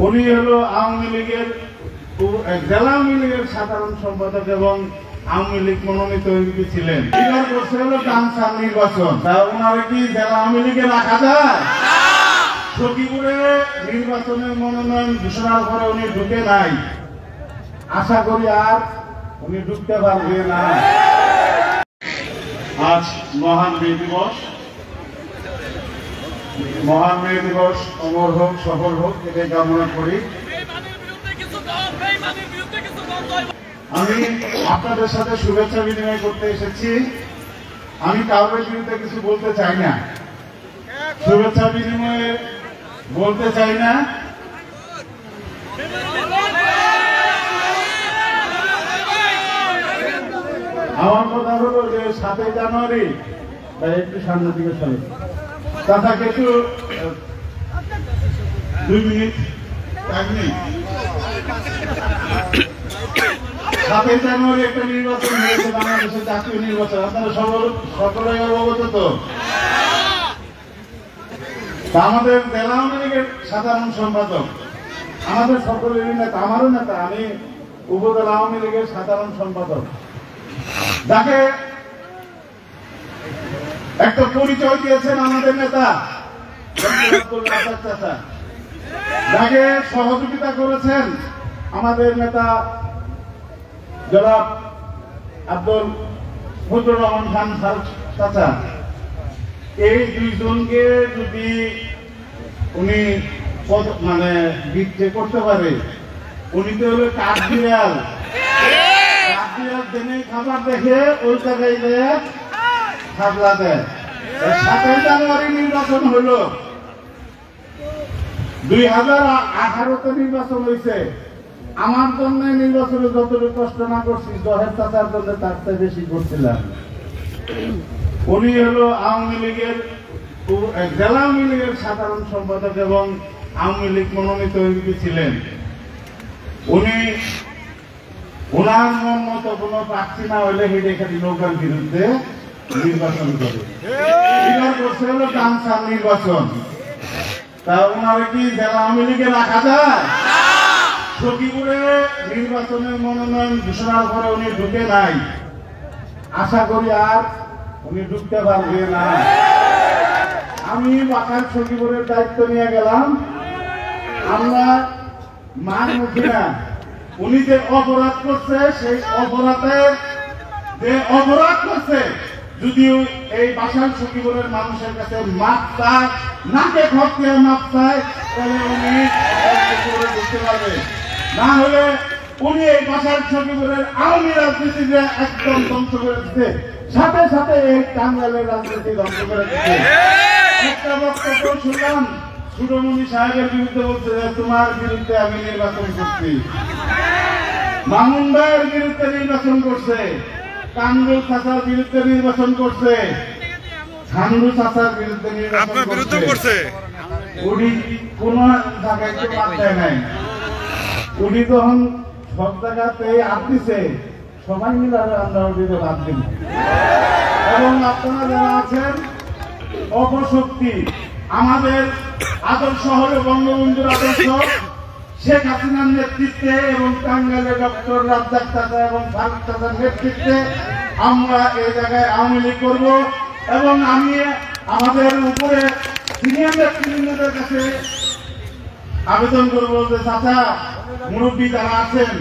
উনি হলো আওয়ামী লীগের জেলা আওয়ামী লীগের সাধারণ সম্পাদক এবং আওয়ামী লীগ মনোনীত এমপি ছিলেন। এবার করছে হলো ডানসার নির্বাচন। তা ওনারা কি জেলা আওয়ামী লীগে রাখা যায়? সখীপুরে নির্বাচনের মনোনয়ন ঘোষণার পরে উনি ঢুকে নাই, আশা করি আর উনি ঢুকতে পারবে না। আজ মহান মে দিবস, মহান মে দিবস অমর হোক, সফল হোক, এটাই কামনা করি। আমি আপনাদের সাথে শুভেচ্ছা বিনিময় করতে এসেছি। আমি কারোর বিরুদ্ধে কিছু বলতে চাই না, শুভেচ্ছা বিনিময়ে বলতে চাই না। আমার কথা হলো যে 7 জানুয়ারি একটু সামনের দিকে চলে কথা কিছু 2 মিনিট 1 মিনিট। 7 জানুয়ারি একটা নির্বাচন হয়েছে, বাংলাদেশের জাতীয় নির্বাচন। আপনারা সকলেই অবগত তো? আমাদের জেলা আওয়ামী লীগের সাধারণ সম্পাদক, আমাদের সকলেরই নেতা, আমারও নেতা, আমি উপজেলা আওয়ামী লীগের সাধারণ সম্পাদক, যাকে একটা পরিচয় দিয়েছেন আমাদের নেতা যাকে সহযোগিতা করেছেন আমাদের নেতা জনাব আব্দুল ফজলুর রহমান খান চাচা। এই দুইজনকে যদি উনি মানে বিক্রি করতে পারে, উনি তো হলো কাঠবিড়াল। কাঠবিড়াল দিনে খাবার দেখে ওই জায়গায় গিয়ে খাবলা দেয়। 7 জানুয়ারি নির্বাচন হলো, 2018-তে নির্বাচন হয়েছে। আমার জন্য নির্বাচনে যতটুকু কষ্ট না করছি, জহের চাচার জন্য তার চেয়ে বেশি করছিলাম। উনি হলো আওয়ামী লীগের জেলা আওয়ামী লীগের সাধারণ সম্পাদক এবং আওয়ামী লীগ মনোনীত এমপি ছিলেন। উনি ওনার মন মতো কোনো প্রার্থী না হলে হেঁটে খালি নৌকার বিরুদ্ধে নির্বাচন করে। এবার করছে হলো ডানসার নির্বাচন। তা ওনারা কি জেলা আওয়ামী লীগে রাখা যায়? সখীপুরে নির্বাচনের মনোনয়ন ঘোষণার পরে উনি ঢুকে নাই, আশা করি আর উনি ঢুকতে পারবে না। আমি বাঁকার সখীপুরের দায়িত্ব নিয়ে গেলাম। আমরা মান মুখি না, উনি যে অপরাধ করছে সেই অপরাধের যে অপরাধ করছে, যদিও এই বাসাল সখীপুরের মানুষের কাছে মাপ চায়, নাকে খত দিয়ে মাপ চায়, তাহলে উনি বুঝতে পারবে। না হলে উনি এই বাসাল সখীপুরের আওয়ামী রাজনীতিকে একদম ধ্বংস করে দিচ্ছে, সাথে সাথে এই টাঙ্গাইলের রাজনীতি ধ্বংস করে দিচ্ছে। একটা বক্তব্য শুনলাম, সুরমণি সাহেবের বিরুদ্ধে বলছে যে তোমার বিরুদ্ধে আমি নির্বাচন করছি, মামুন ভাইয়ের বিরুদ্ধে নির্বাচন করছে, কামরুল চাচার বিরুদ্ধে নির্বাচন করছে, খানরু চাচার বিরুদ্ধে নির্বাচন করছে। উনি কোন জায়গায় তো বাদ দেয় নাই। উনি তখন সব জায়গাতে আসছে, সবাই মিলে আমরা ওদিকে বাদ দিব। এবং আপনারা যারা আছেন অপশক্তি, আমাদের আদর্শ হলো বঙ্গবন্ধুর আদর্শ, শেখ হাসিনার নেতৃত্বে এবং টাঙ্গাইলের ডক্টর রাজ্জাক চাচা এবং ফারুক চাচার নেতৃত্বে আমরা এই জায়গায় আওয়ামী লীগ করবো। এবং আমি আমাদের উপরে সিনিয়র নেতৃবৃন্দদের কাছে আবেদন করবো যে চাচা, মুরব্বী যারা আছেন,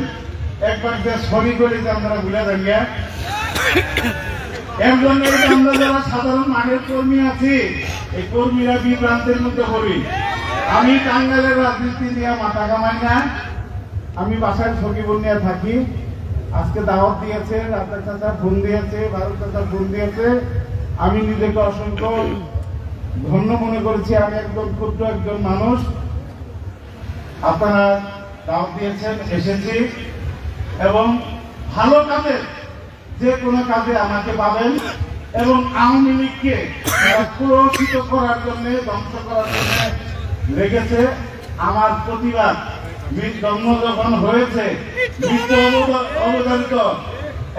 একবার যে শরীর করে যে আমরা ভুলে যাই, এর জন্য আমরা যারা সাধারণ মাঠের কর্মী আছি, এই কর্মীরা বিভ্রান্তের মধ্যে পড়ি। আমি টাঙ্গাইলের রাজনীতি নিয়ে মাথা কামাই না, আমি বাসায় সখীপুর নিয়ে থাকি। আজকে দাওয়াত দিয়েছে, রাজ্জাক চাচা ফোন দিয়েছে, ফারুক চাচা ফোন দিয়েছে। আমি নিজেকে অসংখ্য ধন্য মনে করেছি। আমি একজন ক্ষুদ্র একজন মানুষ, আপনারা দাওয়াত দিয়েছেন, এসেছি। এবং ভালো কাজে, যে কোনো কাজে আমাকে পাবেন। এবং আওয়ামী লীগকে পুরস্কৃত করার জন্য, ধ্বংস করার জন্য লেগেছে। আমার প্রতিবাদ জন্ম যখন হয়েছে, মৃত্যু অবদানিত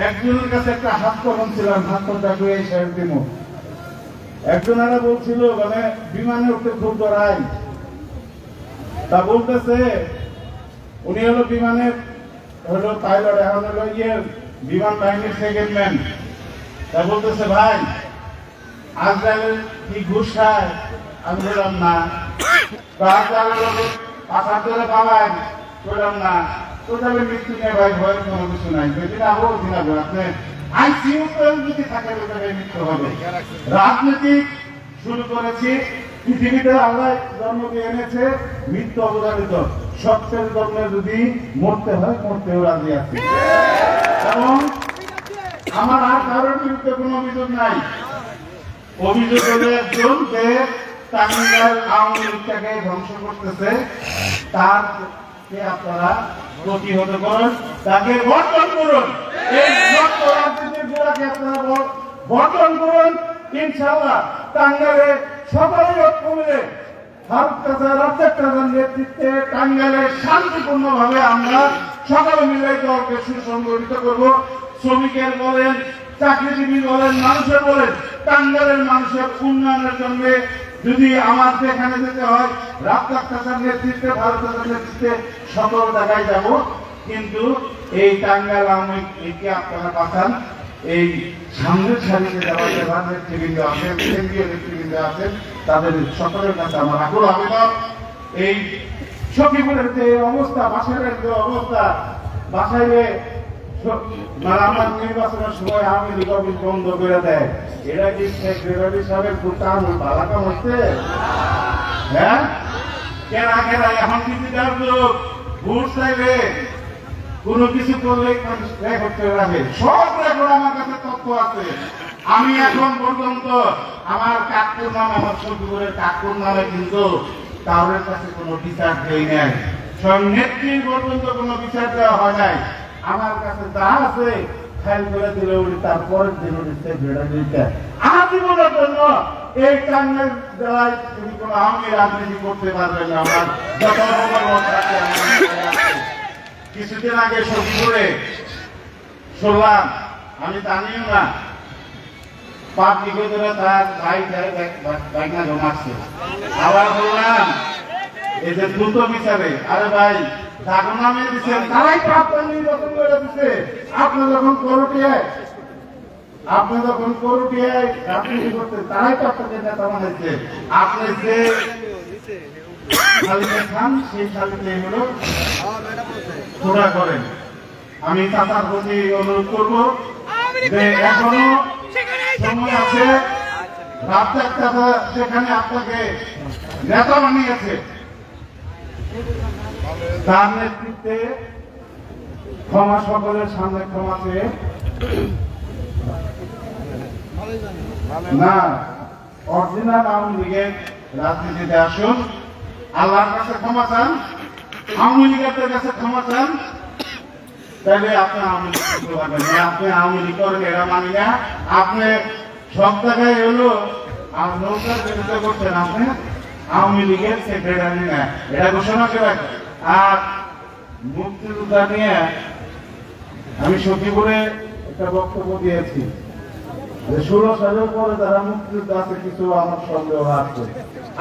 একজনের কাছে একটা হাত কলম ছিলাম, হাত কলটা শেষ দিন। একজনেরা বলছিল মানে বিমানে উঠতে খুব ডরাই, তা বলতেছে উনি হলো বিমানের হলো পাইলট, এখন হলো বিমান বাহিনীর সেকেন্ড ম্যান। তা বলতেছে ভাই আজরাইল কি ঘুষ খায়? আমি বললাম না। পাশার ধরে পাবেন বললাম না। তো তাহলে মৃত্যু নেই ভাই, ভয়ের কোনো কিছু নাই। যদি না হোক দিন আপনি আইসিইউ যদি থাকে মৃত্যু হবে। রাজনীতি শুরু করেছি, পৃথিবীতে আল্লাহ জন্ম দিয়ে এনেছে মৃত্যু অবধারিত। সত্যের জন্য যদি মরতে হয় মরতেও রাজি আছে। এবং আমার আর কারোর বিরুদ্ধে কোনো অভিযোগ নাই। অভিযোগ হলে একজন যে টাঙ্গাইল আওয়ামী লীগটাকে ধ্বংস করতেছে, তারকে আপনারা প্রতিহত করুন, তাকে বর্জন করুন। এই রাজনীতির গোড়াকে আপনারা বর্জন করুন। ইনশাআল্লাহ টাঙ্গাইলে সকলেই ঐক্য মিলে ফারুক চাচা, রাজ্জাক চাচার নেতৃত্বে টাঙ্গাইলে শান্তিপূর্ণ ভাবে আমরা সকলে মিলে দলকে সুসংগঠিত করব। শ্রমিকের বলেন, চাকরিজীবী বলেন, মানুষের বলেন, টাঙ্গাইলের মানুষের উন্নয়নের জন্য যদি আমার যেখানে যেতে হয় রাজ্জাক চাচার নেতৃত্বে, ফারুক চাচার নেতৃত্বে সকল জায়গায় যাব। কিন্তু এই টাঙ্গাইল আওয়ামী লীগকে আপনারা বাঁচান। এই সামনের সারিতে যারা নেতৃবৃন্দ আছেন, কেন্দ্রীয় নেতৃবৃন্দ আছেন, তাদের সকলের কাছে আমার আকুল আবেদন, এই সখীপুরের যে অবস্থা, বাসাইলের যে অবস্থা, বাসাইলে আমার নির্বাচনের সময় আওয়ামী লীগ অফিস বন্ধ করে দেয়, এরা কি শেখ রেবাবি সাহেবের কাম ভালো কাম হচ্ছে? হ্যাঁ, কেনা কেনা এখন কিছু ভোট চাইবে কোনো কিছু করলে রেকর্ড করে রাখে। সব রেকর্ড আমার কাছে তথ্য আছে। আমি এখন পর্যন্ত আমার কাকপুর নামে, আমার সখীপুরের কাকপুর নামে কিন্তু কারোর কাছে কোনো বিচার দেই নাই। সব নেত্রীর পর্যন্ত কোনো বিচার দেওয়া হয় নাই। আমার কাছে যা আছে ফাইল করে দিলে উনি তারপরের দিন উনি সেক্রেটারি দিতে আজীবনের জন্য এই টাঙ্গাইল জেলায় তিনি কোনো আওয়ামী রাজনীতি করতে পারবেন না। আমার যত কিছুদিন আগে সখীপুরে শুনলাম, আমি জানিও না, পার্টি করে তার বাইক না জমাচ্ছে। আবার বললাম এই যে দ্রুত বিচারে, আরে ভাই যার নামে দিচ্ছেন তারাই তো আপনার নির্বাচন করে দিচ্ছে। আপনি যখন করটিয়ায় রাজনীতি করতেন তারাই তো আপনাকে নেতা বানাইছে। আপনি যে শালিতে খান সেই শালিতে হলো পুরা করেন। আমি চাচার প্রতি অনুরোধ করবো যে এখনো সময় আছে। রাজ্জাক চাচা সেখানে আপনাকে নেতা বানিয়েছে, তার নেতৃত্বে ক্ষমা, সকলের সামনে ক্ষমা চেয়ে না অরিজিনাল আওয়ামী লীগের রাজনীতিতে আসুন। আল্লাহর কাছে ক্ষমা চান, আওয়ামী লীগের কাছে ক্ষমা চান, তাহলে আপনি আওয়ামী লীগ করতে পারবেন না। আপনি আওয়ামী লীগ করেন এরা মানি না। আপনি সব জায়গায় হলো নৌকার বিরুদ্ধে করছেন, আপনি আওয়ামী লীগের সেক্রেটারি না, এটা ঘোষণা করে। আর মুক্তিযোদ্ধা নিয়ে আমি সখীপুরে একটা বক্তব্য দিয়েছি যে 16 সালের পরে যারা মুক্তিযোদ্ধা আছে কিছু আমার সন্দেহ আছে।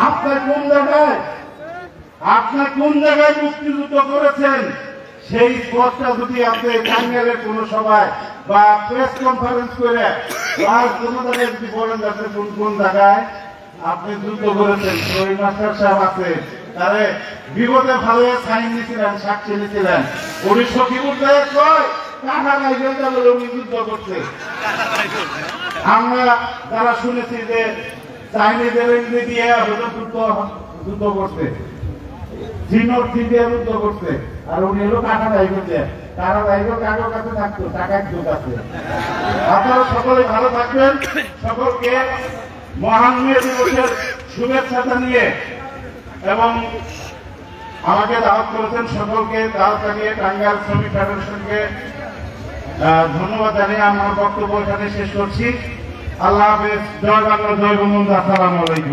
আপনার কোন জায়গায় মুক্তিযুদ্ধ করেছেন সেই স্পটটা যদি আপনি টাঙ্গাইলের কোন সভায় বা প্রেস কনফারেন্স করে আর কোন জায়গায় যদি বলেন আপনি কোন জায়গায় আপনি যুদ্ধ করেছেন, ওই মাস্টার সাহেব আছে, তারে বিপদে ভালো সাইন নিয়েছিলেন, সাক্ষী নিয়েছিলেন। উনি সখীপুর কয় টাকা লাইবেন যাবে উনি যুদ্ধ করছে। আমরা যারা শুনেছি যে চাইনিজের দিয়ে হয়তো যুদ্ধ করছে, চীনের দিয়ে যুদ্ধ করছে, আর উনি হলো টাকা লাইবেছে। তারা লাইবে কারোর কাছে থাকতো, টাকার যুগ আছে। আপনারা সকলে ভালো থাকবেন। সকলকে মহান মে দিবসের শুভেচ্ছা জানিয়ে এবং আমাকে দাওয়াত করেছেন, সকলকে দাওয়াত জানিয়ে টাঙ্গাইল শ্রমিক ফেডারেশনকে ধন্যবাদ জানিয়ে আমার বক্তব্য এখানে শেষ করছি। আল্লাহ হাফেজ। জয় বাংলা, জয় বঙ্গবন্ধু। আসসালামু আলাইকুম।